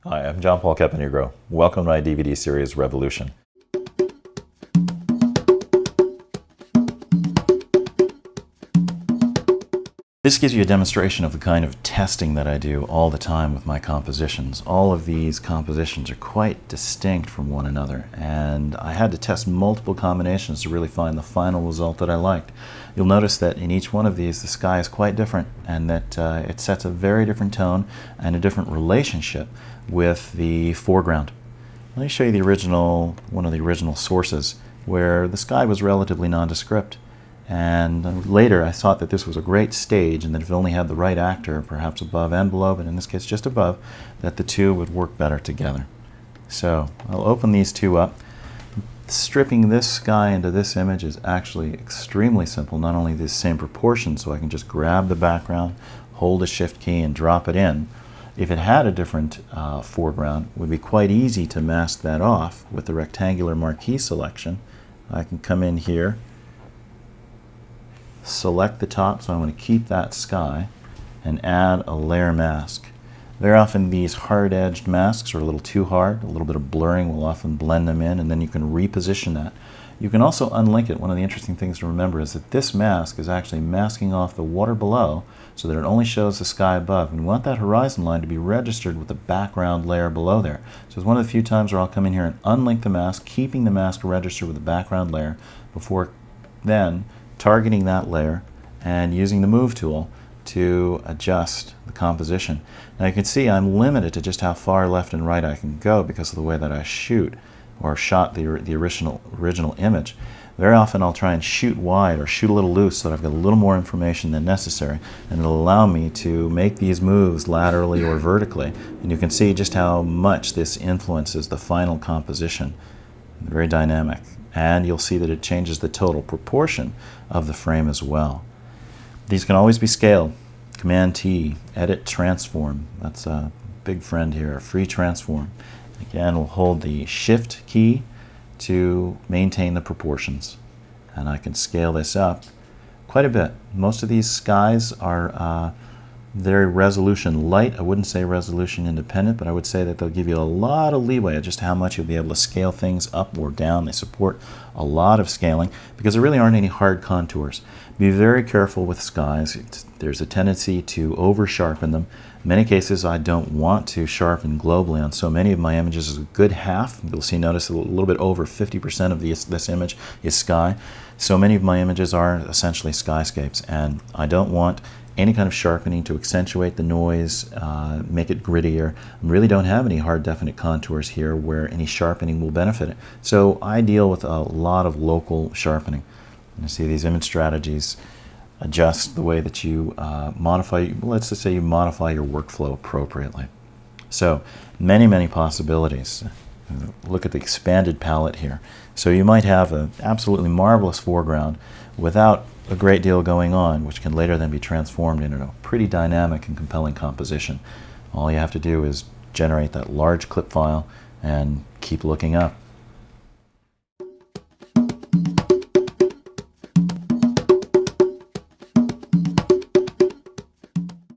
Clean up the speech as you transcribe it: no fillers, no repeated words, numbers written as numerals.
Hi, I'm John Paul Caponigro. Welcome to my DVD series, Revolution. This gives you a demonstration of the kind of testing that I do all the time with my compositions. All of these compositions are quite distinct from one another, and I had to test multiple combinations to really find the final result that I liked. You'll notice that in each one of these the sky is quite different, and that it sets a very different tone and a different relationship with the foreground. Let me show you the original, one of the original sources where the sky was relatively nondescript. And later I thought that this was a great stage, and that if it only had the right actor, perhaps above and below, but in this case just above, that the two would work better together. So I'll open these two up. Stripping this sky into this image is actually extremely simple. Not only the same proportion, so I can just grab the background, hold a shift key and drop it in. If it had a different foreground, it would be quite easy to mask that off with the rectangular marquee selection. I can come in here, select the top, so I want to keep that sky, and add a layer mask. Very often these hard-edged masks are a little too hard. A little bit of blurring will often blend them in, and then you can reposition that. You can also unlink it. One of the interesting things to remember is that this mask is actually masking off the water below so that it only shows the sky above. And we want that horizon line to be registered with the background layer below there. So it's one of the few times where I'll come in here and unlink the mask, keeping the mask registered with the background layer, before then targeting that layer and using the Move tool to adjust the composition. Now you can see I'm limited to just how far left and right I can go because of the way that I shoot or shot the original image. Very often I'll try and shoot wide or shoot a little loose so that I've got a little more information than necessary, and it'll allow me to make these moves laterally or vertically. And you can see just how much this influences the final composition. Very dynamic. And you'll see that it changes the total proportion of the frame as well. These can always be scaled. Command T, Edit Transform. That's a big friend here, Free Transform. Again, we'll hold the Shift key to maintain the proportions. And I can scale this up quite a bit. Most of these skies are very resolution light. I wouldn't say resolution independent, but I would say that they'll give you a lot of leeway at just how much you'll be able to scale things up or down. They support a lot of scaling because there really aren't any hard contours. Be very careful with skies. There's a tendency to over sharpen them. In many cases I don't want to sharpen globally on so many of my images. Is a good half. You'll notice a little bit over 50% of this image is sky. So many of my images are essentially skyscapes, and I don't want any kind of sharpening to accentuate the noise, make it grittier. I really don't have any hard definite contours here where any sharpening will benefit it. So I deal with a lot of local sharpening. You see these image strategies adjust the way that you modify, let's just say you modify your workflow appropriately. So many possibilities. Look at the expanded palette here. So you might have an absolutely marvelous foreground without a great deal going on, which can later then be transformed into a pretty dynamic and compelling composition. All you have to do is generate that large clip file and keep looking up.